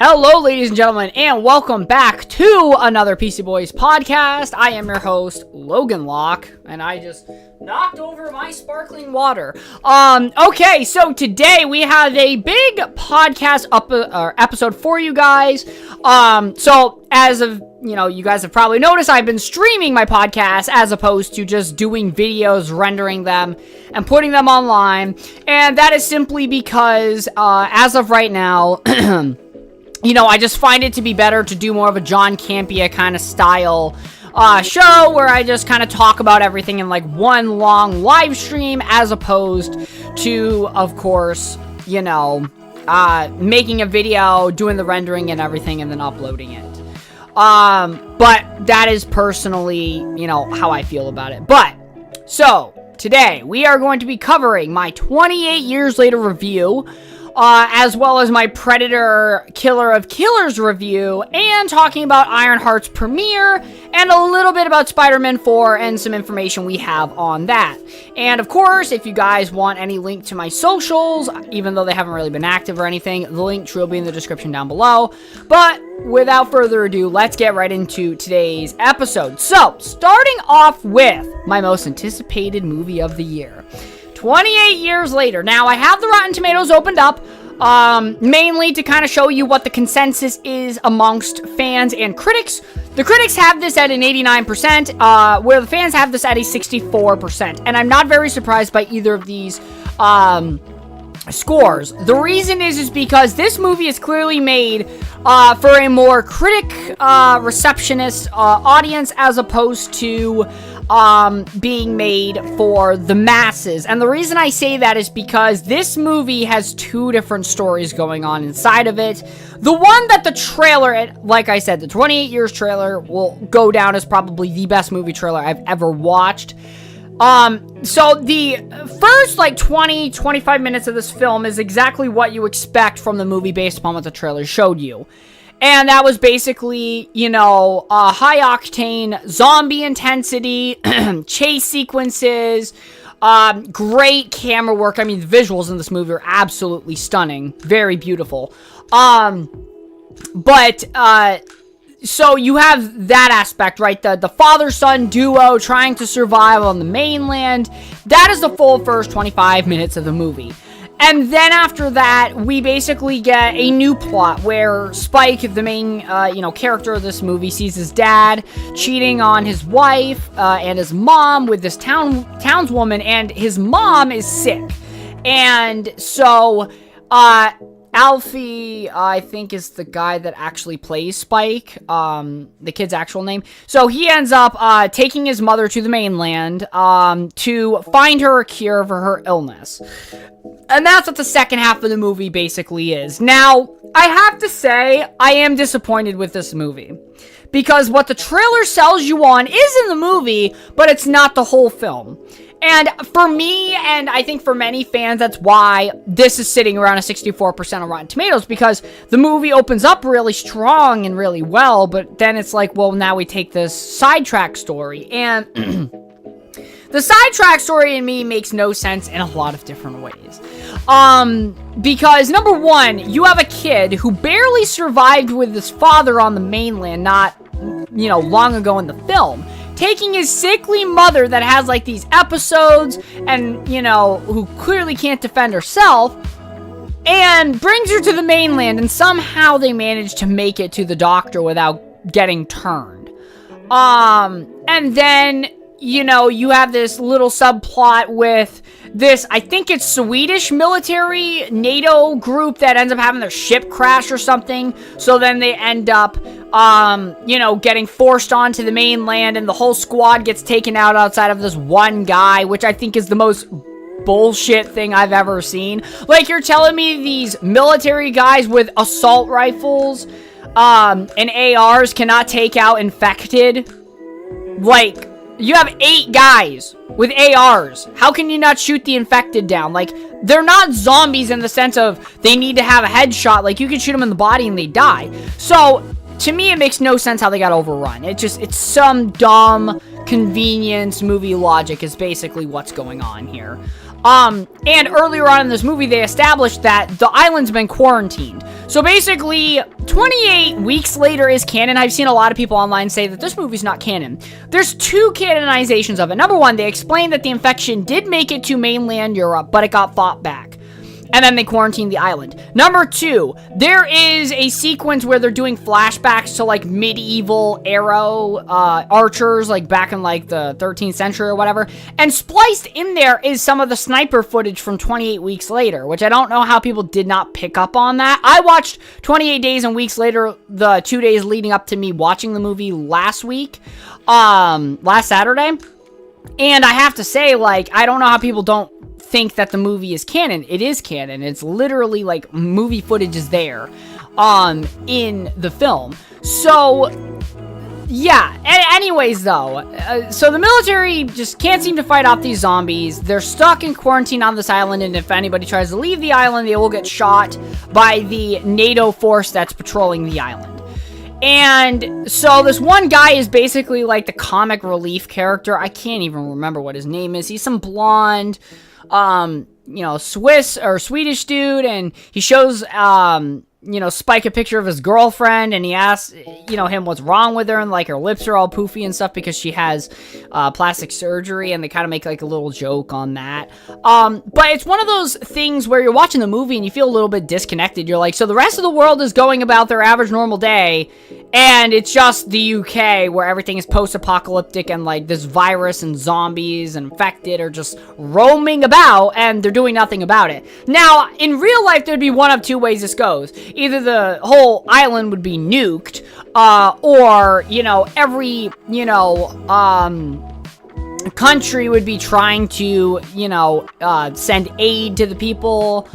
Hello, ladies and gentlemen, and welcome back to another PC Boys podcast. I am your host, Logan Locke, and I just knocked over my sparkling water. Okay, so today we have a big podcast episode for you guys. So as of, you guys have probably noticed, I've been streaming my podcast as opposed to just doing videos, rendering them, and putting them online. And that is simply because, as of right now, I just find it to be better to do more of a John Campea kind of style show where I just kind of talk about everything in like one long live stream as opposed to, of course, making a video, doing the rendering and everything, and then uploading it. But that is personally, how I feel about it. But, so, today we are going to be covering my 28 years later review, as well as my Predator Killer of Killers review, and talking about Ironheart's premiere, and a little bit about Spider-Man 4, and some information we have on that. And of course, if you guys want any link to my socials, even though they haven't really been active or anything, the link will be in the description down below. But without further ado, let's get right into today's episode. So, starting off with my most anticipated movie of the year. 28 years later. Now, I have the Rotten Tomatoes opened up, mainly to kind of show you what the consensus is amongst fans and critics. The critics have this at an 89%, where the fans have this at a 64%. And I'm not very surprised by either of these scores. The reason is because this movie is clearly made for a more critic receptionist audience as opposed to being made for the masses. And the reason I say that is because this movie has two different stories going on inside of it. The one that the trailer, like I said, the 28 years trailer will go down as probably the best movie trailer I've ever watched. So the first, 20-25 minutes of this film is exactly what you expect from the movie based upon what the trailer showed you. And that was basically, high-octane zombie intensity, chase sequences, great camera work. I mean, the visuals in this movie are absolutely stunning. Very beautiful. So you have that aspect, right? The father-son duo trying to survive on the mainland. That is the full first 25 minutes of the movie. And then after that, we basically get a new plot where Spike, the main, character of this movie, sees his dad cheating on his wife and his mom with this townswoman, and his mom is sick. And so, Alfie, I think, is the guy that actually plays Spike, the kid's actual name. So he ends up taking his mother to the mainland to find her a cure for her illness. And that's what the second half of the movie basically is. Now, I have to say, I am disappointed with this movie. Because what the trailer sells you on is in the movie, but it's not the whole film. And for me, and I think for many fans, that's why this is sitting around a 64% on Rotten Tomatoes, because the movie opens up really strong and really well, but then it's like, well, now we take this sidetrack story, and the sidetrack story in me makes no sense in a lot of different ways. Because, number one, you have a kid who barely survived with his father on the mainland not, long ago in the film, taking his sickly mother that has, these episodes and, who clearly can't defend herself, and brings her to the mainland, and somehow they manage to make it to the doctor without getting turned. And then, you have this little subplot with this, I think it's Swedish military NATO group that ends up having their ship crash or something. So then they end up, getting forced onto the mainland, and the whole squad gets taken out outside of this one guy, which I think is the most bullshit thing I've ever seen. You're telling me these military guys with assault rifles, and ARs cannot take out infected? You have 8 guys with ARs. How can you not shoot the infected down? They're not zombies in the sense of they need to have a headshot. You can shoot them in the body and they die. So, to me, it makes no sense how they got overrun. It's some dumb convenience movie logic is basically what's going on here. And earlier on in this movie, they established that the island's been quarantined. So basically, 28 weeks later is canon. I've seen a lot of people online say that this movie's not canon. There's two canonizations of it. Number one, they explained that the infection did make it to mainland Europe, but it got fought back. And then they quarantined the island. Number two, there is a sequence where they're doing flashbacks to, like, medieval arrow archers, like, back in, like, the 13th century or whatever. And spliced in there is some of the sniper footage from 28 weeks later, which I don't know how people did not pick up on that. I watched 28 days and weeks later, the 2 days leading up to me watching the movie last Saturday. And I have to say, like, I don't know how people don't think that the movie is canon. It is canon. It's literally, like, movie footage is there in the film. So yeah, anyways though, so the military just can't seem to fight off these zombies. They're stuck in quarantine on this island, and if anybody tries to leave the island, they will get shot by the NATO force that's patrolling the island. And so this one guy is basically like the comic relief character. I can't even remember what his name is. He's some blonde, Swiss or Swedish dude, and he shows, Spike a picture of his girlfriend, and he asks, him what's wrong with her, and, like, her lips are all poofy and stuff because she has, plastic surgery, and they kind of make, like, a little joke on that. But it's one of those things where you're watching the movie and you feel a little bit disconnected. You're like, so the rest of the world is going about their average normal day, and it's just the UK where everything is post-apocalyptic and, like, this virus and zombies and infected are just roaming about, and they're doing nothing about it. Now, in real life, there'd be one of two ways this goes. Either the whole island would be nuked, or, every, country would be trying to, send aid to the people,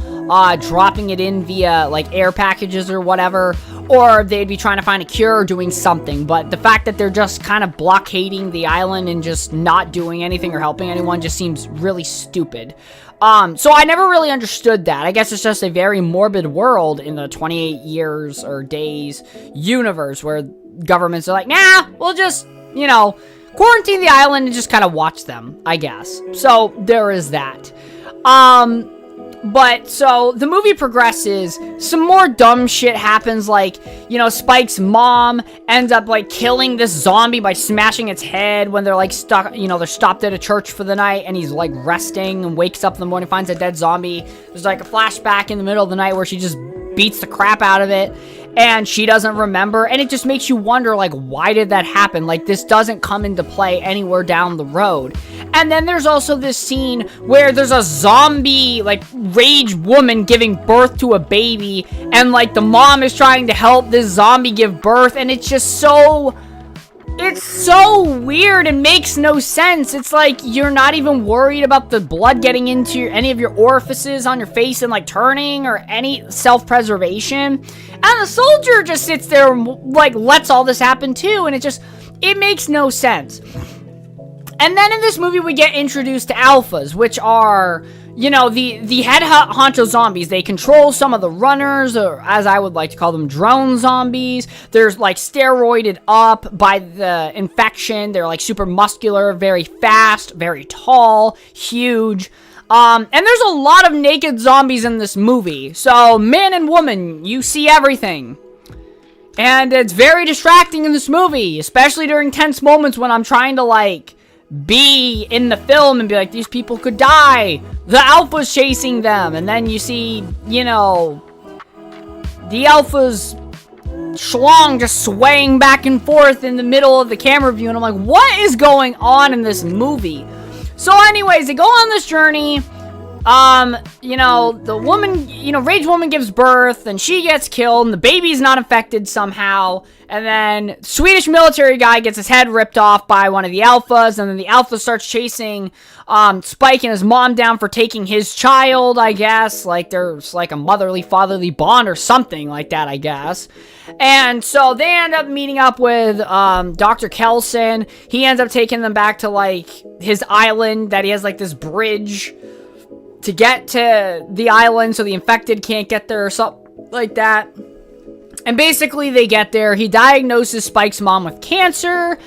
dropping it in via, like, air packages or whatever, or they'd be trying to find a cure or doing something. But the fact that they're just kind of blockading the island and just not doing anything or helping anyone just seems really stupid. So I never really understood that. I guess it's just a very morbid world in the 28 years or days universe where governments are like, nah, we'll just, quarantine the island and just kind of watch them, I guess. So there is that. But so the movie progresses, some more dumb shit happens, like, Spike's mom ends up, like, killing this zombie by smashing its head when they're, like, stuck, they're stopped at a church for the night, and he's, like, resting and wakes up in the morning, finds a dead zombie. There's, like, a flashback in the middle of the night where she just beats the crap out of it, and she doesn't remember, and it just makes you wonder, like, why did that happen? Like, this doesn't come into play anywhere down the road. And then there's also this scene where there's a zombie, like, rage woman giving birth to a baby, and, like, the mom is trying to help this zombie give birth, and it's just so... It's so weird and makes no sense. It's like you're not even worried about the blood getting into any of your orifices on your face and, like, turning or any self-preservation. And the soldier just sits there and, like, lets all this happen too, and it makes no sense. And then in this movie we get introduced to alphas, which are, the head honcho zombies. They control some of the runners, or as I would like to call them, drone zombies. They're, like, steroided up by the infection. They're, like, super muscular, very fast, very tall, huge. And there's a lot of naked zombies in this movie. So, man and woman, you see everything. And it's very distracting in this movie, especially during tense moments when I'm trying to, like, be in the film and be like, these people could die. The alpha's chasing them. And then you see, the alpha's schlong just swaying back and forth in the middle of the camera view. And I'm like, what is going on in this movie? So anyways, they go on this journey. The woman, rage woman gives birth, and she gets killed, and the baby's not infected somehow, and then Swedish military guy gets his head ripped off by one of the alphas, and then the alpha starts chasing, Spike and his mom down for taking his child, I guess, like, there's, like, a motherly-fatherly bond or something like that, I guess. And so they end up meeting up with, Dr. Kelson. He ends up taking them back to, like, his island that he has, like, this bridge to get to the island so the infected can't get there or something like that. And basically they get there. He diagnoses Spike's mom with cancer,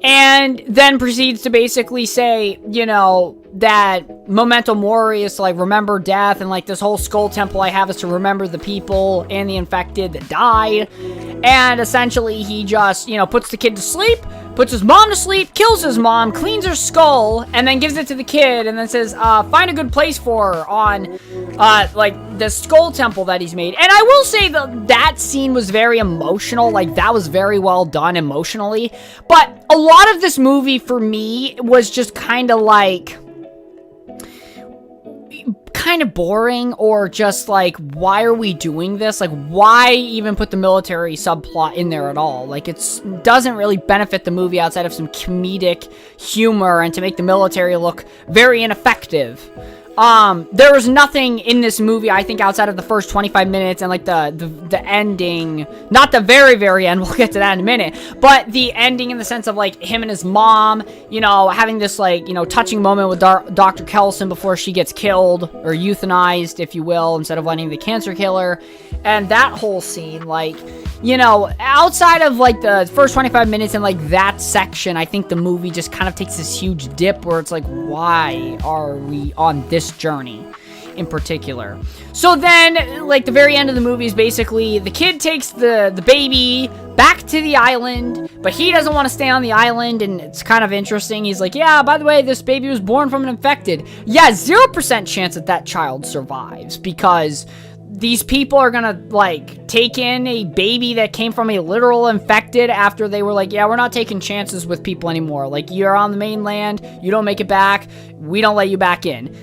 And then proceeds to basically say, you know, that memento mori is to, like, remember death, and, like, this whole skull temple I have is to remember the people and the infected that died. And essentially he just, you know, puts the kid to sleep, puts his mom to sleep, kills his mom, cleans her skull, and then gives it to the kid, and then says, find a good place for her on, like, the skull temple that he's made. And I will say that scene was very emotional. Like, that was very well done emotionally. But a lot of this movie, for me, was just kind of like... kind of boring, or just like, why are we doing this? Like, why even put the military subplot in there at all? Like, it doesn't really benefit the movie outside of some comedic humor and to make the military look very ineffective. There was nothing in this movie, I think, outside of the first 25 minutes and, like, the ending. Not the very, very end, we'll get to that in a minute, but the ending in the sense of, like, him and his mom, you know, having this, like, you know, touching moment with Dr. Kelson before she gets killed, or euthanized, if you will, instead of letting the cancer kill her, and that whole scene, like, you know, outside of, like, the first 25 minutes and, like, that section, I think the movie just kind of takes this huge dip where it's like, why are we on this journey in particular? So then, like, the very end of the movie is basically the kid takes the baby back to the island, but he doesn't want to stay on the island, and it's kind of interesting. He's like, yeah, by the way, this baby was born from an infected. Yeah, 0% chance that child survives, because these people are gonna, like, take in a baby that came from a literal infected after they were like, yeah, we're not taking chances with people anymore. Like, you're on the mainland, you don't make it back, we don't let you back in.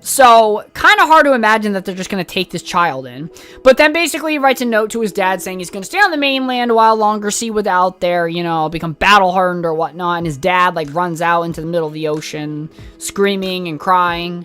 So, kind of hard to imagine that they're just gonna take this child in. But then basically he writes a note to his dad saying he's gonna stay on the mainland a while longer, see what's out there, you know, become battle-hardened or whatnot, and his dad, like, runs out into the middle of the ocean, screaming and crying,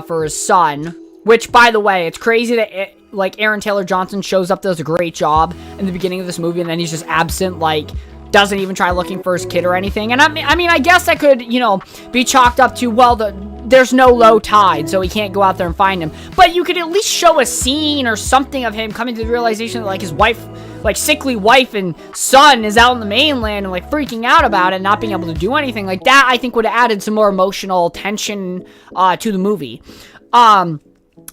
for his son. Which, by the way, it's crazy that, like, Aaron Taylor Johnson shows up, does a great job in the beginning of this movie, and then he's just absent, like, doesn't even try looking for his kid or anything. And I mean, I guess that could, you know, be chalked up to, well, there's no low tide, so he can't go out there and find him. But you could at least show a scene or something of him coming to the realization that, like, his wife, like, sickly wife and son is out on the mainland and, like, freaking out about it, not being able to do anything. Like, that, I think, would have added some more emotional tension, to the movie.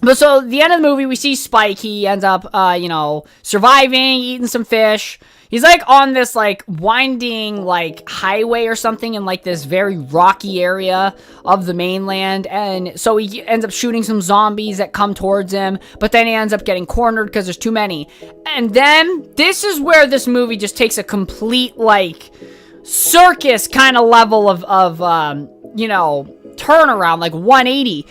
But so, the end of the movie, we see Spike. He ends up, you know, surviving, eating some fish. He's, like, on this, like, winding, like, highway or something in, like, this very rocky area of the mainland. And so he ends up shooting some zombies that come towards him. But then he ends up getting cornered because there's too many. And then, this is where this movie just takes a complete, like, circus kind of level of you know, turnaround, like 180.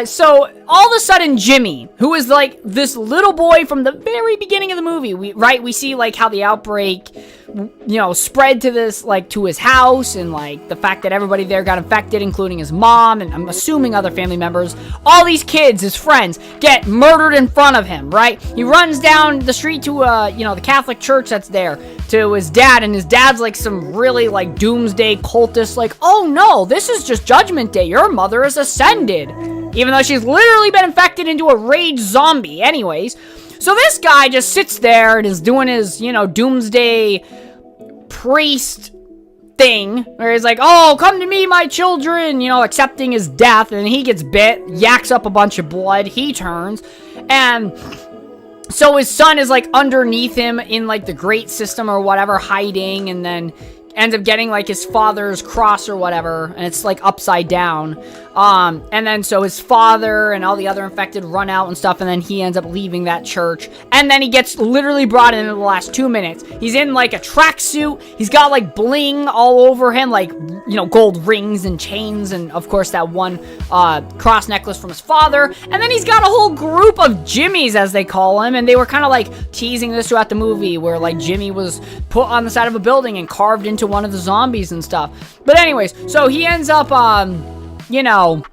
So all of a sudden Jimmy, who is like this little boy from the very beginning of the movie, we see like how the outbreak, you know, spread to this, like, to his house, and like the fact that everybody there got infected, including his mom, and I'm assuming other family members. All these kids, his friends, get murdered in front of him, right? He runs down the street to, you know, the Catholic church that's there, to his dad, and his dad's like some really, like, doomsday cultist, like, oh no, this is just Judgment Day, your mother is ascended, even though she's literally been infected into a rage zombie. Anyways, so this guy just sits there and is doing his, you know, doomsday priest thing, where he's like, oh, come to me, my children, you know, accepting his death, and he gets bit, yaks up a bunch of blood, he turns, and so his son is, like, underneath him in, like, the great system or whatever, hiding, and then ends up getting, like, his father's cross or whatever, and it's, like, upside down. And then so his father and all the other infected run out and stuff, and then he ends up leaving that church, and then he gets literally brought in the last 2 minutes. He's in, like, a tracksuit, he's got, like, bling all over him, like, you know, gold rings and chains, and of course that one, cross necklace from his father, and then he's got a whole group of Jimmies, as they call him, and they were kind of, like, teasing this throughout the movie, where, like, Jimmy was put on the side of a building and carved into one of the zombies and stuff. But anyways, so he ends up, you know,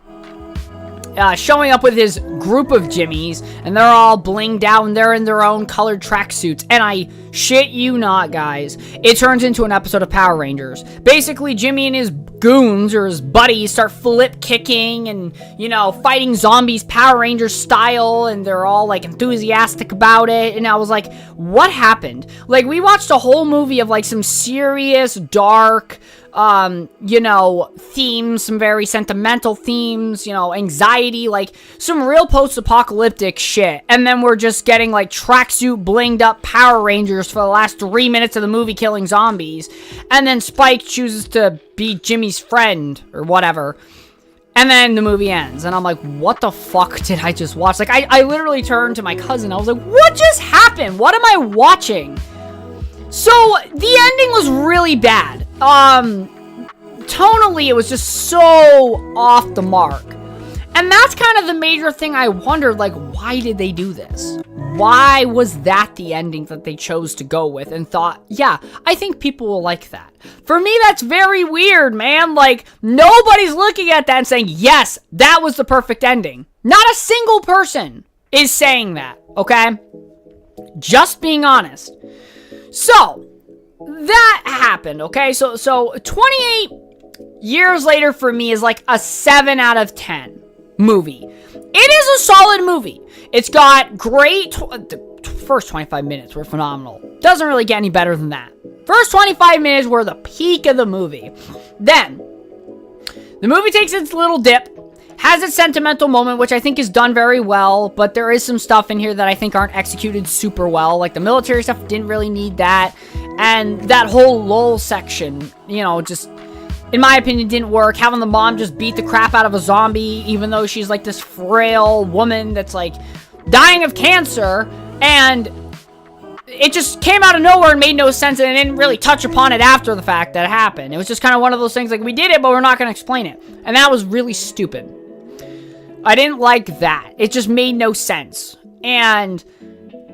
showing up with his group of Jimmies, and they're all blinged out, and they're in their own colored tracksuits. And I shit you not, guys, it turns into an episode of Power Rangers. Basically, Jimmy and his goons, or his buddies, start flip kicking and, you know, fighting zombies Power Rangers style, and they're all, like, enthusiastic about it. And I was like, what happened? Like, we watched a whole movie of, like, some serious, dark, you know, themes, some very sentimental themes, you know, anxiety, like, some real post-apocalyptic shit. And then we're just getting, like, tracksuit blinged up Power Rangers for the last 3 minutes of the movie killing zombies. And then Spike chooses to be Jimmy's friend, or whatever. And then the movie ends, and I'm like, what the fuck did I just watch? Like, I literally turned to my cousin, I was like, what just happened? What am I watching? So, the ending was really bad. Tonally, it was just so off the mark. And that's kind of the major thing I wondered, like, why did they do this? Why was that the ending that they chose to go with and thought, yeah, I think people will like that? For me, that's very weird, man. Like, nobody's looking at that and saying, yes, that was the perfect ending. Not a single person is saying that, okay? Just being honest. So, that happened, okay? So 28 years later for me is like a 7 out of 10 movie. It is a solid movie. It's got great... the first 25 minutes were phenomenal. Doesn't really get any better than that. First 25 minutes were the peak of the movie. Then, the movie takes its little dip, has its sentimental moment, which I think is done very well, but there is some stuff in here that I think aren't executed super well. Like, the military stuff didn't really need that. And that whole lull section, you know, just, in my opinion, didn't work. Having the mom just beat the crap out of a zombie, even though she's, like, this frail woman that's, like, dying of cancer, and it just came out of nowhere and made no sense, and it didn't really touch upon it after the fact that it happened. It was just kind of one of those things, like, we did it, but we're not going to explain it. And that was really stupid. I didn't like that. It just made no sense. And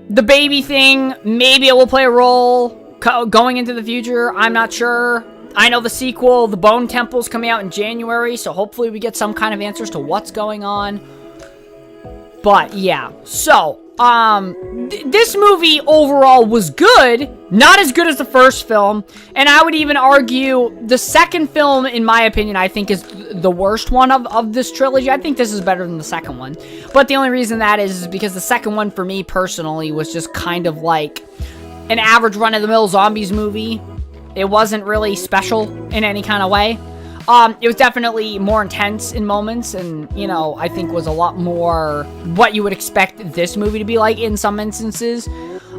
the baby thing, maybe it will play a role going into the future. I'm not sure. I know the sequel, The Bone Temple's coming out in January, so hopefully we get some kind of answers to what's going on. But, yeah. So, this movie overall was good. Not as good as the first film. And I would even argue the second film, in my opinion, I think is the worst one of this trilogy. I think this is better than the second one. But the only reason that is because the second one, for me personally, was just kind of like an average run-of-the-mill zombies movie. It wasn't really special in any kind of way. It was definitely more intense in moments, and, you know, I think was a lot more what you would expect this movie to be like in some instances.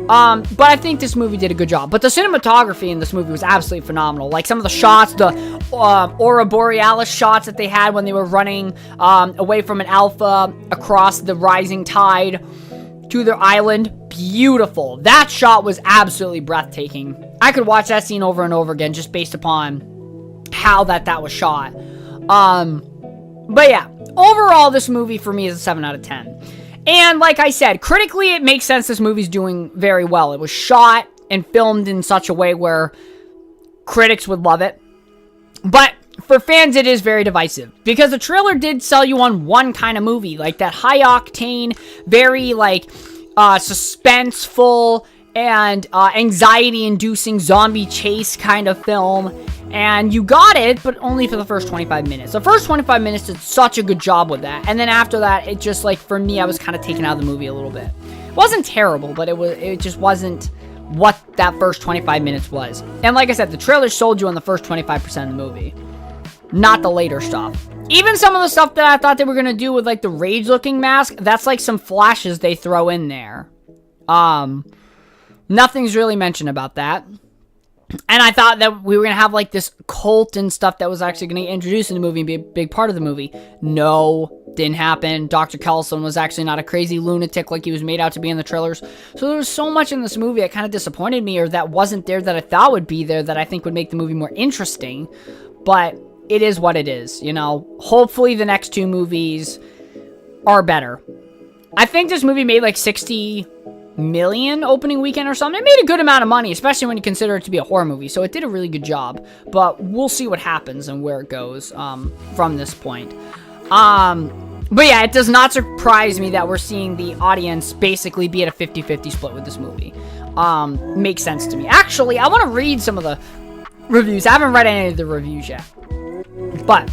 But I think this movie did a good job. But the cinematography in this movie was absolutely phenomenal. Like, some of the shots, the Aurora Borealis shots that they had when they were running away from an alpha across the rising tide to their island. Beautiful. That shot was absolutely breathtaking. I could watch that scene over and over again just based upon how that was shot. But yeah, overall, this movie for me is a 7 out of 10. And like I said, critically, it makes sense this movie's doing very well. It was shot and filmed in such a way where critics would love it. But for fans, it is very divisive. Because the trailer did sell you on one kind of movie. Like that high-octane, very, like, suspenseful and anxiety-inducing zombie chase kind of film. And you got it, but only for the first 25 minutes. The first 25 minutes did such a good job with that. And then after that, it just, like, for me, I was kind of taken out of the movie a little bit. It wasn't terrible, but it just wasn't what that first 25 minutes was. And like I said, the trailer sold you on the first 25% of the movie. Not the later stuff. Even some of the stuff that I thought they were going to do with, like, the rage-looking mask, that's, like, some flashes they throw in there. Nothing's really mentioned about that. And I thought that we were going to have, like, this cult and stuff that was actually going to get introduced in the movie and be a big part of the movie. No, didn't happen. Dr. Kellison was actually not a crazy lunatic like he was made out to be in the trailers. So there was so much in this movie that kind of disappointed me, or that wasn't there that I thought would be there, that I think would make the movie more interesting. But it is what it is, you know. Hopefully the next two movies are better. I think this movie made like 60 million opening weekend or something. It made a good amount of money, especially when you consider it to be a horror movie. So it did a really good job. But we'll see what happens and where it goes from this point. But yeah, it does not surprise me that we're seeing the audience basically be at a 50-50 split with this movie. Makes sense to me. Actually, I want to read some of the reviews. I haven't read any of the reviews yet. But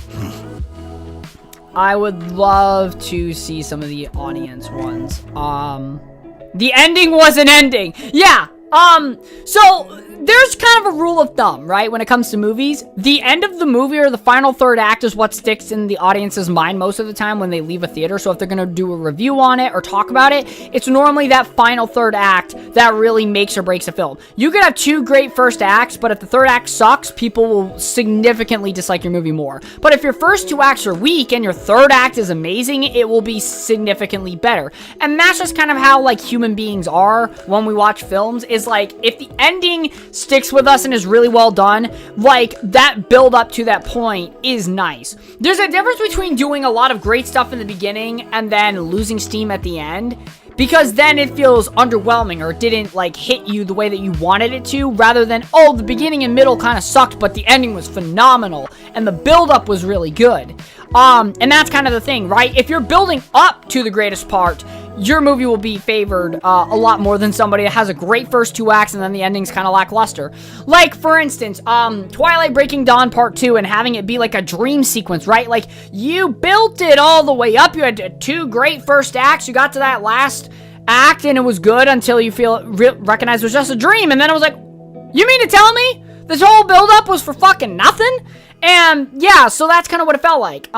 I would love to see some of the audience ones. The ending was an ending. Yeah. So there's kind of a rule of thumb, right? When it comes to movies, the end of the movie or the final third act is what sticks in the audience's mind most of the time when they leave a theater. So if they're going to do a review on it or talk about it, it's normally that final third act that really makes or breaks a film. You could have 2 great first acts, but if the third act sucks, people will significantly dislike your movie more. But if your first 2 acts are weak and your third act is amazing, it will be significantly better. And that's just kind of how, like, human beings are when we watch films, is like, if the ending sticks with us and is really well done, like, that build up to that point is nice. There's a difference between doing a lot of great stuff in the beginning and then losing steam at the end, because then it feels underwhelming or it didn't, like, hit you the way that you wanted it to, rather than, oh, the beginning and middle kind of sucked, but the ending was phenomenal and the build up was really good. And that's kind of the thing, right? If you're building up to the greatest part, your movie will be favored a lot more than somebody that has a great first 2 acts and then the ending's kind of lackluster. Like, for instance, Twilight Breaking Dawn Part 2 and having it be like a dream sequence, right? Like, you built it all the way up. You had 2 great first acts. You got to that last act and it was good until you recognize it was just a dream. And then it was like, you mean to tell me this whole build-up was for fucking nothing? And yeah, so that's kind of what it felt like.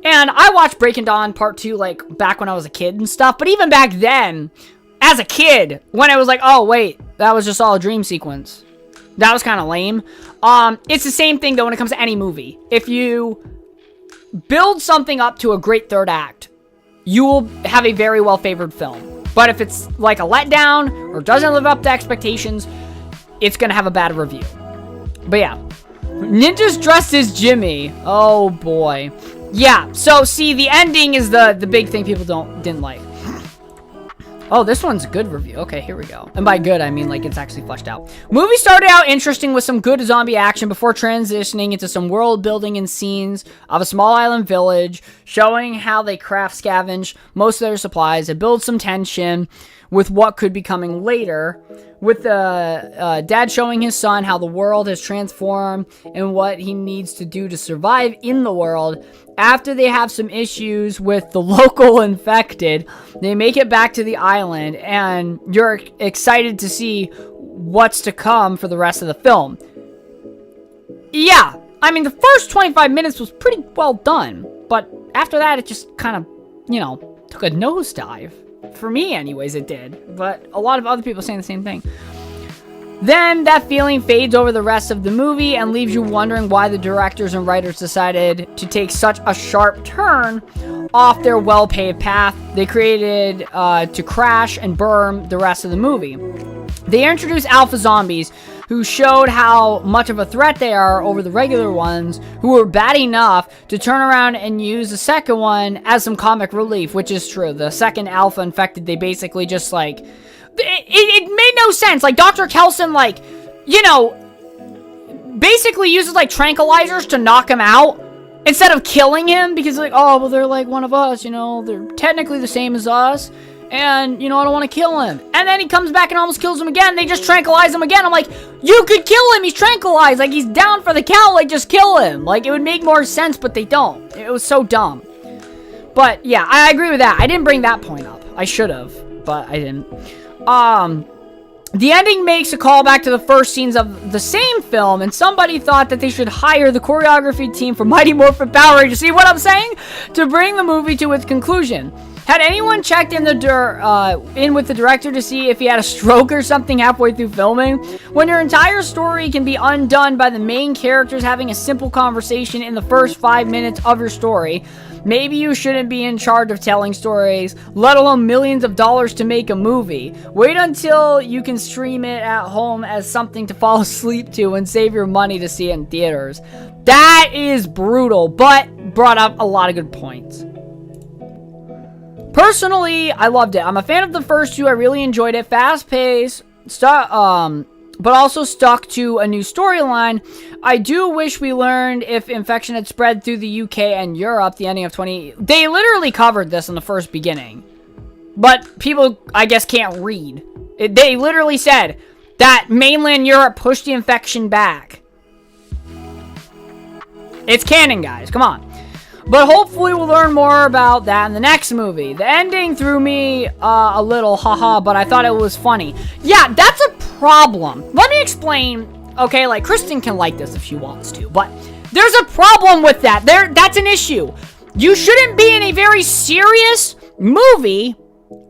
And I watched Breaking Dawn Part 2, like, back when I was a kid and stuff. But even back then, as a kid, when I was like, oh, wait, that was just all a dream sequence. That was kind of lame. It's the same thing, though, when it comes to any movie. If you build something up to a great third act, you will have a very well-favored film. But if it's, like, a letdown or doesn't live up to expectations, it's going to have a bad review. But yeah. Ninja's dressed as Jimmy. Oh, boy. Yeah, so see, the ending is the big thing people didn't like. Oh, this one's a good review. Okay, here we go. And by good, I mean, like, it's actually fleshed out. Movie started out interesting with some good zombie action before transitioning into some world building and scenes of a small island village, showing how they craft scavenge most of their supplies and build some tension with what could be coming later, with the dad showing his son how the world has transformed and what he needs to do to survive in the world. After they have some issues with the local infected, they make it back to the island, and you're excited to see what's to come for the rest of the film. Yeah, I mean, the first 25 minutes was pretty well done, but after that, it just kind of, you know, took a nosedive. For me, anyways, it did. But a lot of other people saying the same thing. Then that feeling fades over the rest of the movie and leaves you wondering why the directors and writers decided to take such a sharp turn off their well-paved path they created to crash and burn the rest of the movie. They introduced alpha zombies who showed how much of a threat they are over the regular ones, who were bad enough to turn around and use the second one as some comic relief, which is true. The second alpha infected, they basically just, like, it made no sense. Like, Dr. Kelson, like, you know, basically uses, like, tranquilizers to knock him out instead of killing him, because, like, oh, well, they're like one of us, you know, they're technically the same as us. And, you know, I don't want to kill him. And then he comes back and almost kills him again. They just tranquilize him again. I'm like, you could kill him. He's tranquilized. Like, he's down for the count. Like, just kill him. Like, it would make more sense, but they don't. It was so dumb. But, yeah, I agree with that. I didn't bring that point up. I should have, but I didn't. The ending makes a callback to the first scenes of the same film, and somebody thought that they should hire the choreography team for Mighty Morphin Power Rangers. See what I'm saying? To bring the movie to its conclusion. Had anyone checked in with the director to see if he had a stroke or something halfway through filming? When your entire story can be undone by the main characters having a simple conversation in the first 5 minutes of your story, maybe you shouldn't be in charge of telling stories, let alone millions of dollars to make a movie. Wait until you can stream it at home as something to fall asleep to and save your money to see it in theaters. That is brutal, but brought up a lot of good points. Personally, I loved it. I'm a fan of the first 2. I really enjoyed it. Fast-paced, but also stuck to a new storyline. I do wish we learned if infection had spread through the UK and Europe, the ending of 20... They literally covered this in the first beginning. But people, I guess, can't read. They literally said that mainland Europe pushed the infection back. It's canon, guys. Come on. But hopefully we'll learn more about that in the next movie. The ending threw me a little haha, but I thought it was funny. Yeah, that's a problem. Let me explain. Okay, like, Kristen can like this if she wants to, but there's a problem with that. That's an issue. You shouldn't be in a very serious movie,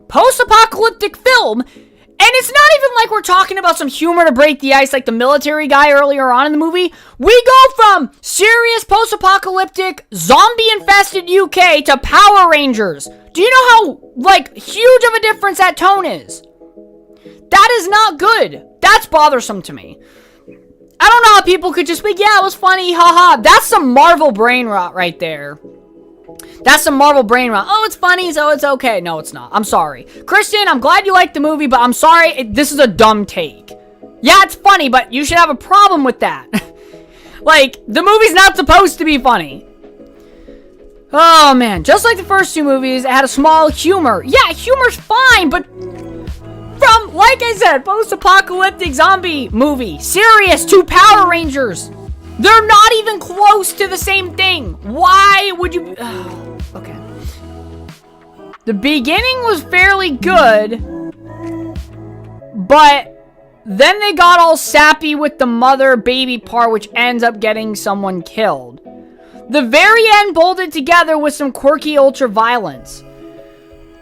post-apocalyptic film, and it's not even like we're talking about some humor to break the ice like the military guy earlier on in the movie. We go from serious post-apocalyptic zombie-infested UK to Power Rangers. Do you know how, like, huge of a difference that tone is? That is not good. That's bothersome to me. I don't know how people could just be, yeah, it was funny, haha. That's some Marvel brain rot right there. That's some Marvel brain rot. Oh, it's funny, so it's okay. No, it's not. I'm sorry. Christian, I'm glad you liked the movie, but I'm sorry. This is a dumb take. Yeah, it's funny, but you should have a problem with that. Like, the movie's not supposed to be funny. Oh, man. Just like the first two movies, it had a small humor. Yeah, humor's fine, but from, like I said, post-apocalyptic zombie movie, serious, to Power Rangers. They're not even close to the same thing. Why would you... okay. The beginning was fairly good, but then they got all sappy with the mother-baby part, which ends up getting someone killed. The very end bolted together with some quirky ultra-violence.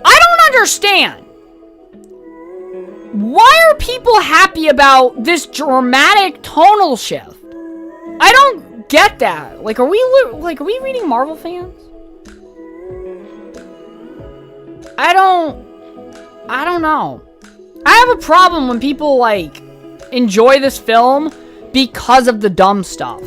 I don't understand. Why are people happy about this dramatic tonal shift? I don't get that. Like, are we reading Marvel fans? I don't know. I have a problem when people, like, enjoy this film because of the dumb stuff.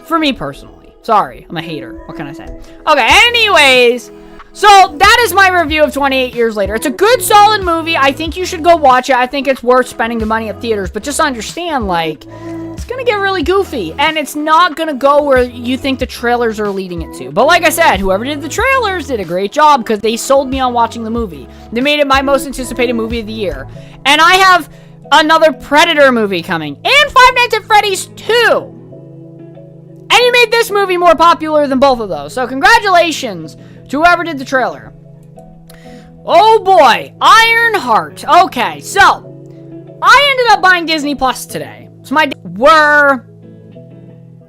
For me personally. Sorry, I'm a hater. What can I say? Okay, anyways, so that is my review of 28 Years Later. It's a good, solid movie. I think you should go watch it. I think it's worth spending the money at theaters. But just understand, like, it's going to get really goofy. And it's not going to go where you think the trailers are leading it to. But like I said, whoever did the trailers did a great job because they sold me on watching the movie. They made it my most anticipated movie of the year. And I have another Predator movie coming. And Five Nights at Freddy's 2. And you made this movie more popular than both of those. So congratulations to whoever did the trailer. Oh boy, Ironheart. Okay, so I ended up buying Disney Plus today. So my were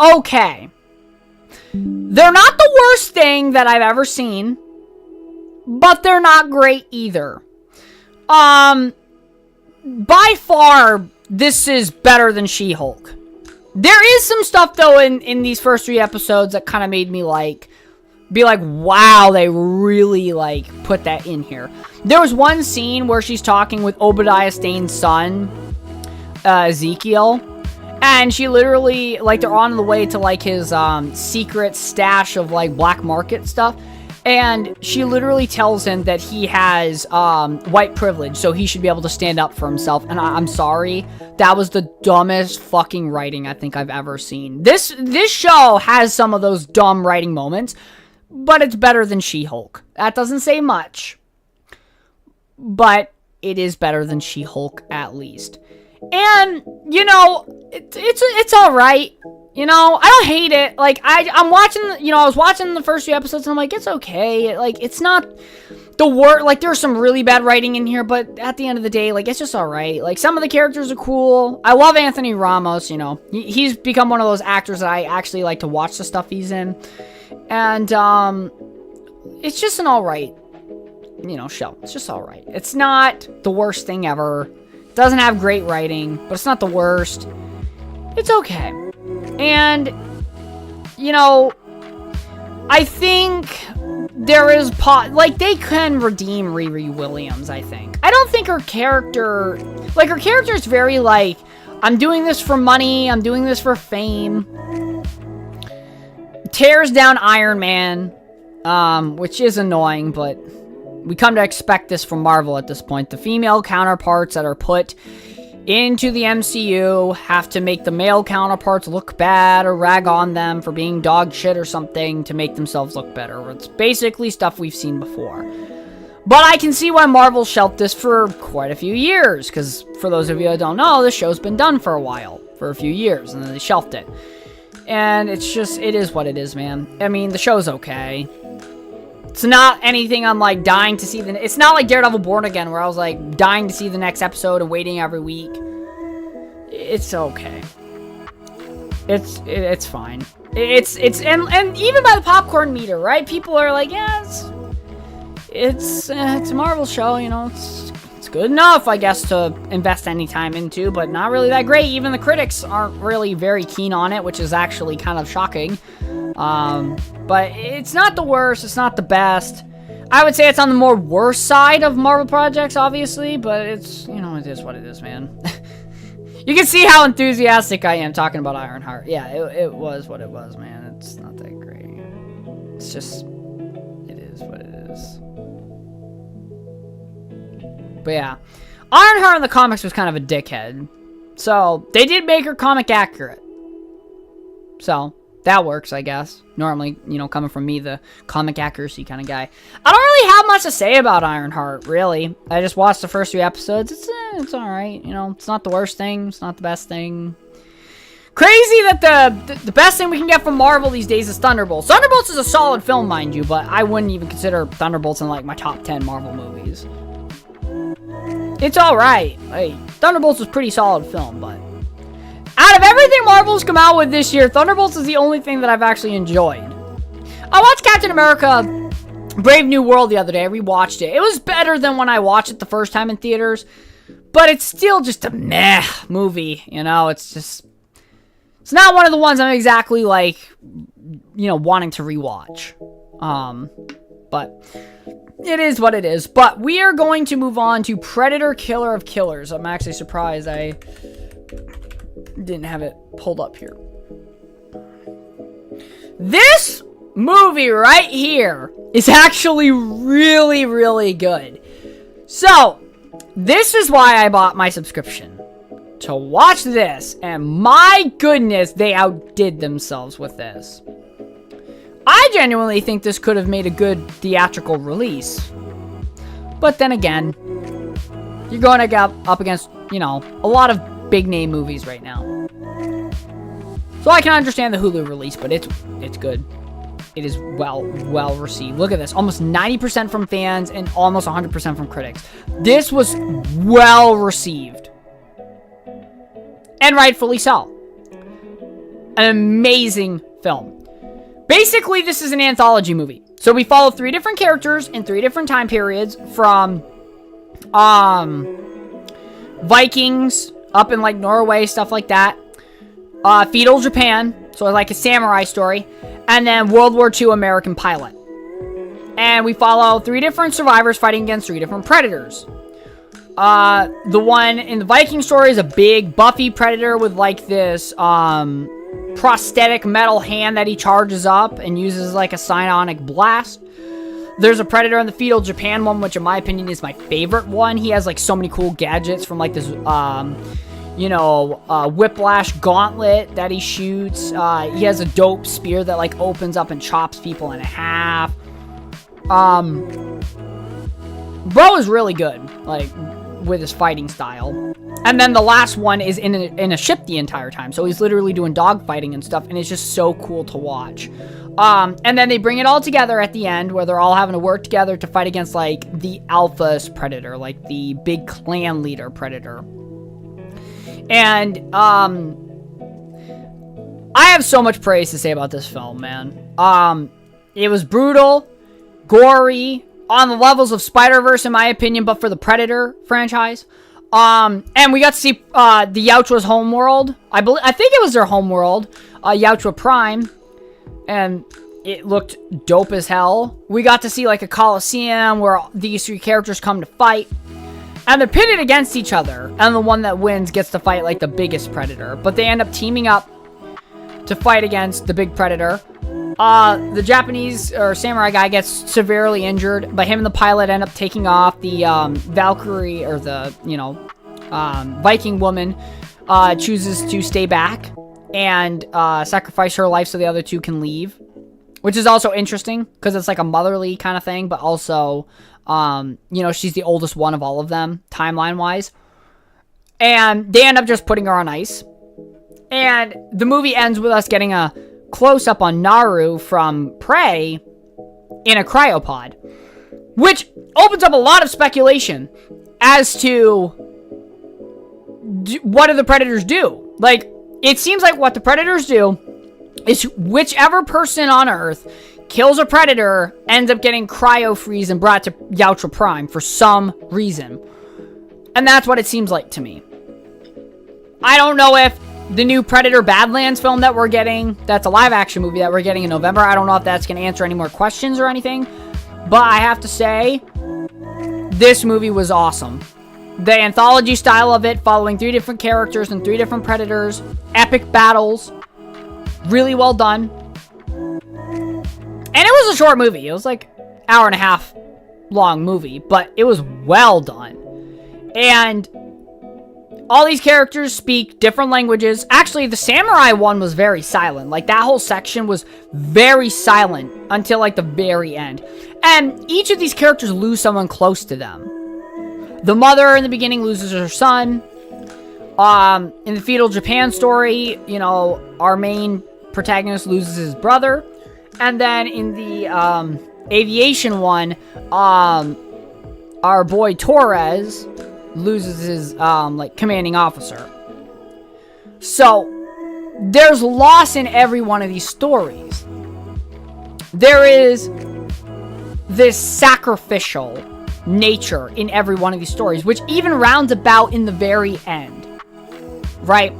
okay. They're not the worst thing that I've ever seen, but they're not great either. By far, this is better than She-Hulk. There is some stuff though in these first 3 episodes that kind of made me be like, wow, they really, put that in here. There was one scene where she's talking with Obadiah Stane's son, Ezekiel, and she literally, they're on the way to, his, secret stash of, black market stuff, and she literally tells him that he has, white privilege, so he should be able to stand up for himself, and I'm sorry, that was the dumbest fucking writing I think I've ever seen. This show has some of those dumb writing moments, but it's better than She-Hulk. That doesn't say much. But it is better than She-Hulk, at least. And, it's alright. I don't hate it. I'm watching, I was watching the first few episodes, and I'm like, it's okay. It's not the worst. There's some really bad writing in here, but at the end of the day, it's just alright. Some of the characters are cool. I love Anthony Ramos, He's become one of those actors that I actually like to watch the stuff he's in. And, it's just an alright, show. It's just alright. It's not the worst thing ever. It doesn't have great writing, but it's not the worst. It's okay. And, I think there is they can redeem Riri Williams, I think. I don't think her character is very, I'm doing this for money, I'm doing this for fame. Tears down Iron Man, which is annoying, but we come to expect this from Marvel at this point. The female counterparts that are put into the MCU have to make the male counterparts look bad or rag on them for being dog shit or something to make themselves look better. It's basically stuff we've seen before. But I can see why Marvel shelved this for quite a few years, because for those of you that don't know, this show's been done for a while, for a few years, and then they shelved it. And it's just, it is what it is, man. I mean, the show's okay. It's not anything I'm, like, dying to see. It's not like Daredevil Born Again, where I was, like, dying to see the next episode and waiting every week. It's okay. It's fine. And even by the popcorn meter, right? People are like, yeah, it's a Marvel show, you know, it's good enough, I guess, to invest any time into, but not really that great. Even the critics aren't really very keen on it, which is actually kind of shocking. But it's not the worst, it's not the best. I would say it's on the more worse side of Marvel projects, obviously, but it's, you know, it is what it is, man. You can see how enthusiastic I am talking about Ironheart. Yeah, it was what it was, man. It's not that great. It's just, it is what it is. But yeah, Ironheart in the comics was kind of a dickhead. So, they did make her comic accurate. So, that works, I guess. Normally, you know, coming from me, the comic accuracy kind of guy. I don't really have much to say about Ironheart, really. I just watched the first 3 episodes. It's alright, you know. It's not the worst thing. It's not the best thing. Crazy that the best thing we can get from Marvel these days is Thunderbolts. Thunderbolts is a solid film, mind you, but I wouldn't even consider Thunderbolts in, like, my top 10 Marvel movies. It's alright. Like, Thunderbolts was a pretty solid film, but out of everything Marvel's come out with this year, Thunderbolts is the only thing that I've actually enjoyed. I watched Captain America Brave New World the other day. I rewatched it. It was better than when I watched it the first time in theaters, but it's still just a meh movie, you know? It's not one of the ones I'm exactly, like, you know, wanting to rewatch. But it is what it is. But we are going to move on to Predator Killer of Killers. I'm actually surprised I didn't have it pulled up here. This movie right here is actually really, really good. So, this is why I bought my subscription. To watch this. And my goodness, they outdid themselves with this. I genuinely think this could have made a good theatrical release. But then again, you're going to get up against, you know, a lot of big name movies right now. So I can understand the Hulu release, but it's good. It is well received. Look at this. Almost 90% from fans and almost 100% from critics. This was well received. And rightfully so. An amazing film. Basically, this is an anthology movie. So we follow 3 different characters in 3 different time periods from Vikings up in like Norway, stuff like that. Feudal Japan, so like a samurai story, and then World War II American pilot. And we follow 3 different survivors fighting against 3 different predators. The one in the Viking story is a big buffy predator with like this prosthetic metal hand that he charges up and uses like a psionic blast. There's a predator in the Feudal Japan one, which in my opinion is my favorite one. He has like so many cool gadgets, from like this whiplash gauntlet that he shoots. He has a dope spear that like opens up and chops people in half. Bro is really good, like, with his fighting style. And then the last one is in a ship the entire time, so he's literally doing dogfighting and stuff, and it's just so cool to watch. And then they bring it all together at the end, where they're all having to work together to fight against, like, the alpha predator, like the big clan leader predator. And, I have so much praise to say about this film, man. It was brutal, gory, on the levels of Spider-Verse, in my opinion, but for the Predator franchise. And we got to see, the Yahua's homeworld. I think it was their homeworld, Yahua Prime. And it looked dope as hell. We got to see, like, a coliseum where these 3 characters come to fight. And they're pitted against each other. And the one that wins gets to fight, like, the biggest predator. But they end up teaming up to fight against the big predator. The Japanese or samurai guy gets severely injured, but him and the pilot end up taking off. The Valkyrie or the Viking woman chooses to stay back and sacrifice her life so the other two can leave, which is also interesting because it's like a motherly kind of thing, but also she's the oldest one of all of them timeline wise, and they end up just putting her on ice. And the movie ends with us getting a close-up on Naru from Prey in a cryopod, which opens up a lot of speculation as to what do the Predators do. Like, it seems like what the Predators do is whichever person on Earth kills a Predator ends up getting cryo-freeze and brought to Yautja Prime for some reason. And that's what it seems like to me. I don't know if the new Predator Badlands film that we're getting, that's a live-action movie that we're getting in November, I don't know if that's going to answer any more questions or anything, but I have to say, this movie was awesome. The anthology style of it, following 3 different characters and 3 different Predators, epic battles, really well done. And it was a short movie. It was like hour and a half long movie, but it was well done. And all these characters speak different languages. Actually, the samurai one was very silent. Like, that whole section was very silent until, like, the very end. And each of these characters lose someone close to them. The mother in the beginning loses her son. In the Feudal Japan story, our main protagonist loses his brother. And then in the aviation one, our boy Torres loses his commanding officer. So there's loss in every one of these stories. There is this sacrificial nature in every one of these stories, which even rounds about in the very end, right?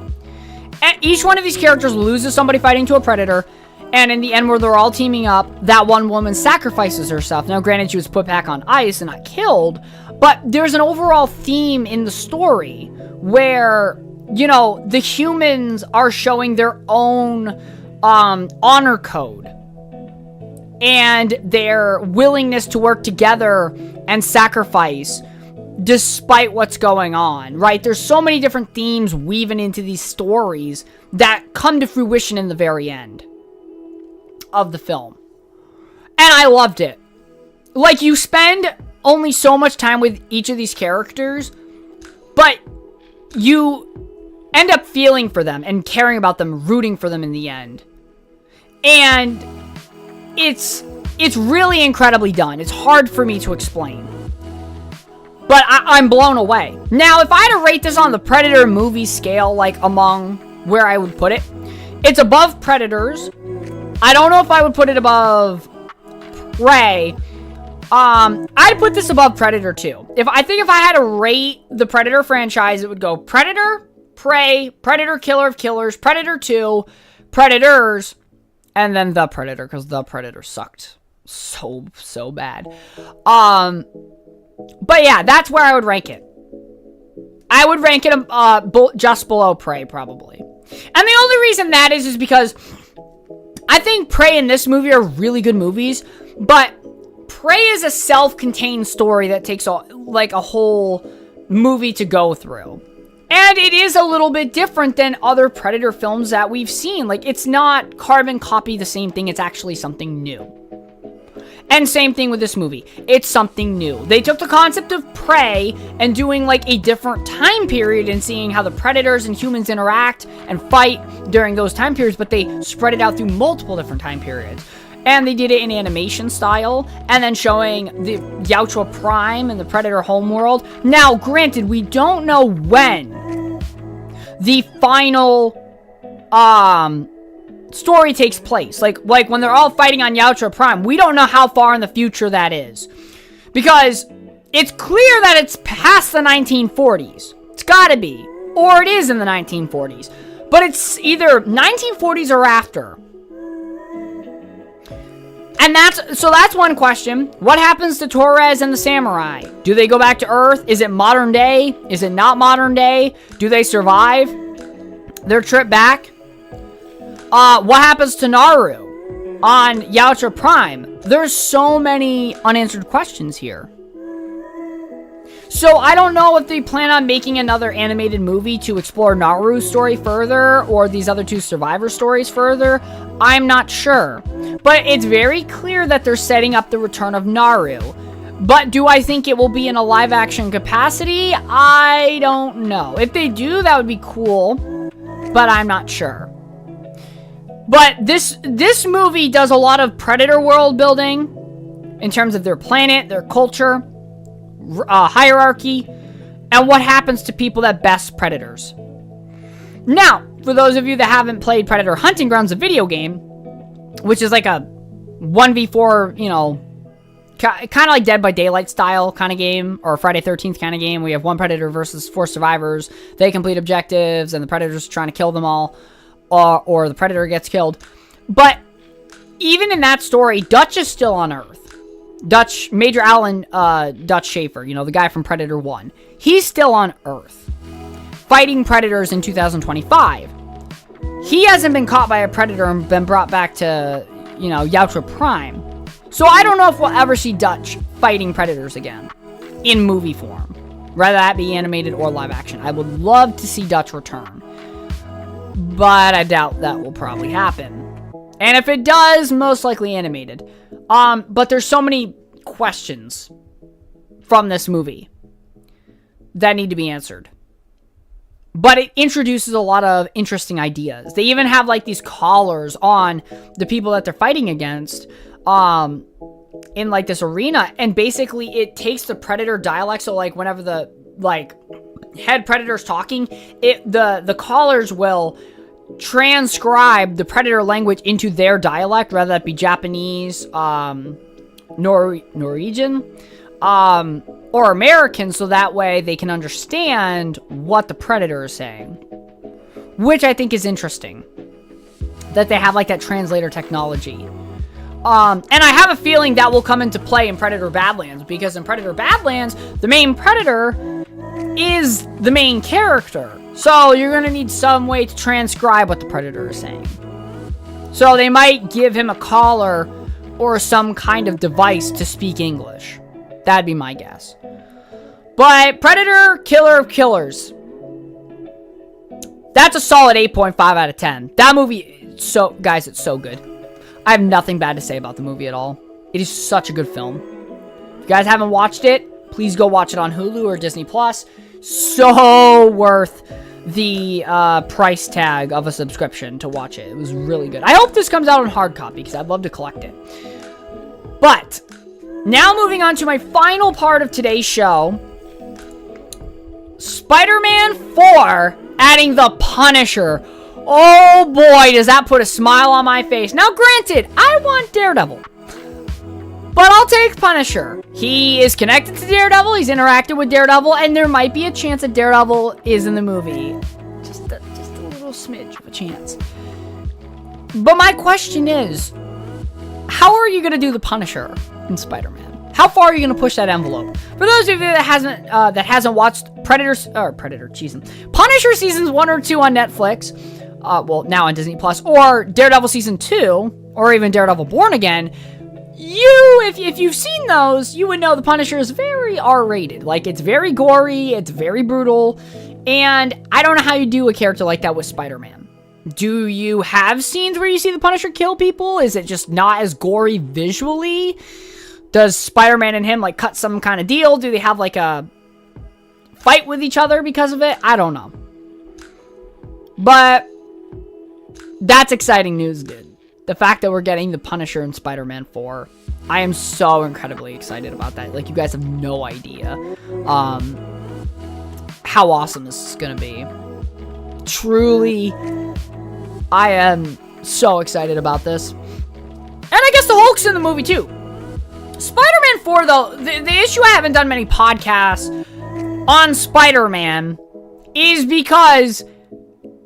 And each one of these characters loses somebody fighting to a Predator, and in the end where they're all teaming up, that one woman sacrifices herself. Now, granted, she was put back on ice and not killed, but there's an overall theme in the story where, the humans are showing their own honor code and their willingness to work together and sacrifice despite what's going on, right? There's so many different themes weaving into these stories that come to fruition in the very end of the film. And I loved it. Like, you spend only so much time with each of these characters, but you end up feeling for them and caring about them, rooting for them in the end. And it's really incredibly done. It's hard for me to explain, but I'm blown away. Now, if I had to rate this on the Predator movie scale, like among where I would put it, it's above Predators. I don't know if I would put it above Prey. I'd put this above Predator 2. If I had to rate the Predator franchise, it would go Predator, Prey, Predator Killer of Killers, Predator 2, Predators, and then The Predator, because The Predator sucked so bad. But yeah, that's where I would rank it. I would rank it just below Prey, probably. And the only reason that is because I think Prey and this movie are really good movies, but Prey is a self-contained story that takes a whole movie to go through. And it is a little bit different than other Predator films that we've seen. Like, it's not carbon copy the same thing, it's actually something new. And same thing with this movie. It's something new. They took the concept of Prey and doing like a different time period and seeing how the Predators and humans interact and fight during those time periods, but they spread it out through multiple different time periods. And they did it in animation style, and then showing the Yautja Prime and the Predator homeworld. Now, granted, we don't know when the final story takes place. Like when they're all fighting on Yautja Prime, we don't know how far in the future that is. Because it's clear that it's past the 1940s. It's gotta be. Or it is in the 1940s. But it's either 1940s or after. And that's one question. What happens to Torres and the samurai? Do they go back to Earth? Is it modern day? Is it not modern day? Do they survive their trip back? What happens to Naru? on Yaotra Prime. There's so many unanswered questions here. So I don't know if they plan on making another animated movie to explore Naru's story further or these other two survivor stories further. I'm not sure. But it's very clear that they're setting up the return of Naru. But do I think it will be in a live action capacity? I don't know. If they do, that would be cool. But I'm not sure. But this movie does a lot of Predator world building in terms of their planet, their culture, hierarchy, and what happens to people that best Predators. Now, for those of you that haven't played Predator Hunting Grounds, a video game, which is like a 1v4, you know, kind of like Dead by Daylight style kind of game, or Friday 13th kind of game. We have one Predator versus 4 survivors. They complete objectives, and the Predator's trying to kill them all, or the Predator gets killed. But even in that story, Dutch is still on Earth. Major Alan Dutch Schaefer, you know, the guy from Predator 1. He's still on Earth, fighting Predators in 2025. He hasn't been caught by a Predator and been brought back to, you know, Yaotra Prime. So I don't know if we'll ever see Dutch fighting Predators again in movie form, whether that be animated or live action. I would love to see Dutch return, but I doubt that will probably happen. And if it does, most likely animated. But there's so many questions from this movie that need to be answered. But it introduces a lot of interesting ideas. They even have like these collars on the people that they're fighting against in like this arena, and basically it takes the Predator dialect. So like whenever the like head Predator's talking, the collars will transcribe the Predator language into their dialect, whether that be Japanese, Norwegian, or American, so that way they can understand what the Predator is saying, which I think is interesting that they have like that translator technology. And I have a feeling that will come into play in Predator Badlands, because in Predator Badlands, the main Predator is the main character. So you're going to need some way to transcribe what the Predator is saying. So they might give him a collar or some kind of device to speak English. That'd be my guess. But Predator, killer of killers. That's a solid 8.5 out of 10. That movie, guys, it's so good. I have nothing bad to say about the movie at all. It is such a good film. If you guys haven't watched it, please go watch it on Hulu or Disney+. So worth the price tag of a subscription to watch it. It was really good. I hope this comes out on hard copy, because I'd love to collect it. But now moving on to my final part of today's show. Spider-Man 4 adding the Punisher. Oh boy, does that put a smile on my face. Now granted, I want Daredevil, but I'll take Punisher. He is connected to Daredevil, he's interacted with Daredevil, and there might be a chance that Daredevil is in the movie. Just a little smidge of a chance. But my question is, how are you going to do the Punisher in Spider-Man? How far are you going to push that envelope? For those of you that hasn't watched Punisher seasons 1 or 2 on Netflix, well, now on Disney+, or Daredevil season 2, or even Daredevil Born Again, if you've seen those, you would know the Punisher is very R-rated. Like, it's very gory, it's very brutal, and I don't know how you do a character like that with Spider-Man. Do you have scenes where you see the Punisher kill people? Is it just not as gory visually? Does Spider-Man and him, like, cut some kind of deal? Do they have, like, a fight with each other because of it? I don't know. But that's exciting news, dude. The fact that we're getting the Punisher in Spider-Man 4. I am so incredibly excited about that. Like, you guys have no idea how awesome this is going to be. Truly, I am so excited about this. And I guess the Hulk's in the movie, too. Spider-Man 4, though, the issue I haven't done many podcasts on Spider-Man is because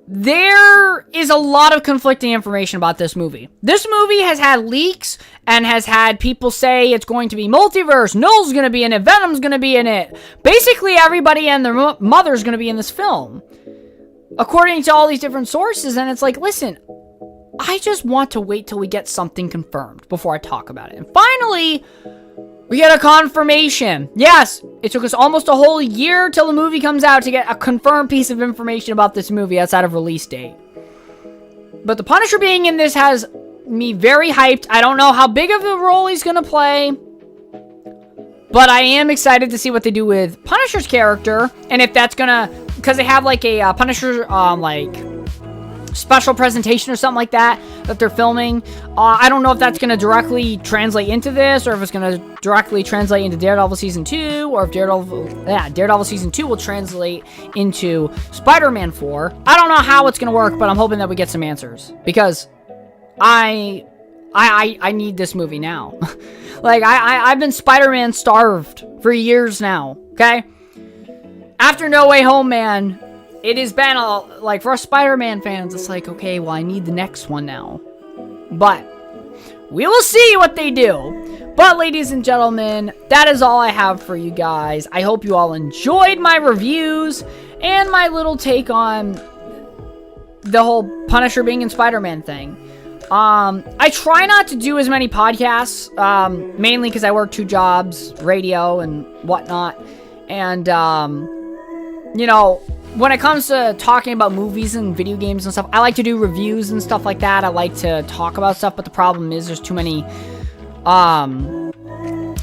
there is a lot of conflicting information about this movie. This movie has had leaks and has had people say it's going to be multiverse, Null's going to be in it, Venom's going to be in it. Basically, everybody and their mother's going to be in this film, according to all these different sources. And it's like, listen, I just want to wait till we get something confirmed before I talk about it. And finally, we get a confirmation. Yes, it took us almost a whole year till the movie comes out to get a confirmed piece of information about this movie outside of release date. But the Punisher being in this has me very hyped. I don't know how big of a role he's going to play, but I am excited to see what they do with Punisher's character, and if that's going to, because they have like a Punisher, like, special presentation or something like that they're filming. I don't know if that's going to directly translate into this, or if it's going to directly translate into Daredevil Season 2, or if Daredevil Season 2 will translate into Spider-Man 4. I don't know how it's going to work, but I'm hoping that we get some answers, because I need this movie now. Like, I've been Spider-Man starved for years now, okay? After No Way Home, man, it has been, like, for us Spider-Man fans, it's like, okay, well, I need the next one now. But we will see what they do. But, ladies and gentlemen, that is all I have for you guys. I hope you all enjoyed my reviews and my little take on the whole Punisher being in Spider-Man thing. I try not to do as many podcasts, mainly because I work 2 jobs, radio and whatnot. And, you know, when it comes to talking about movies and video games and stuff, I like to do reviews and stuff like that. I like to talk about stuff, but the problem is there's too many,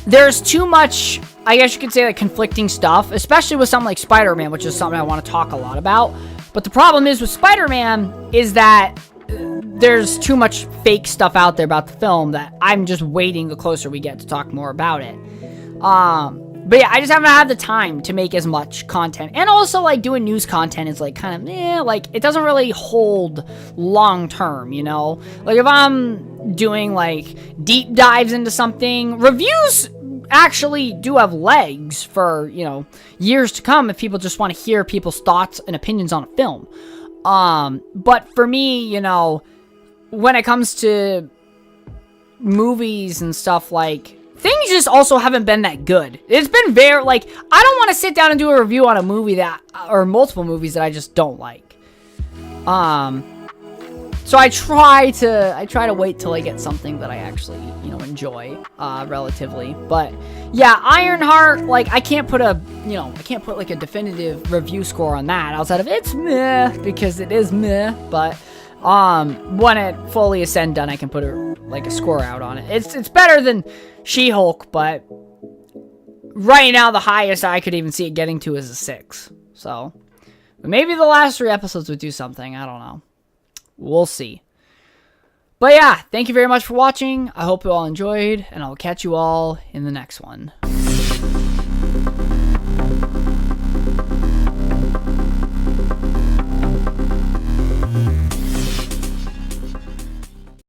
there's too much, I guess you could say, like, conflicting stuff, especially with something like Spider-Man, which is something I want to talk a lot about. But the problem is with Spider-Man is that there's too much fake stuff out there about the film that I'm just waiting the closer we get to talk more about it. But yeah, I just haven't had the time to make as much content. And also, like, doing news content is, like, kind of, like, it doesn't really hold long term, you know? Like, if I'm doing, like, deep dives into something, reviews actually do have legs for, you know, years to come if people just want to hear people's thoughts and opinions on a film. But for me, you know, when it comes to movies and stuff, like, things just also haven't been that good. It's been very, like, I don't want to sit down and do a review on a movie that, or multiple movies that I just don't like. So I try to wait till I get something that I actually, you know, enjoy, relatively. But yeah, Ironheart, like, I can't put like a definitive review score on that outside of it's meh, because it is meh, but when it fully is said and done, I can put a score out on it. It's better than She-Hulk, but right now the highest I could even see it getting to is a 6. So maybe the last 3 episodes would do something. I don't know. We'll see. But yeah, thank you very much for watching. I hope you all enjoyed, and I'll catch you all in the next one.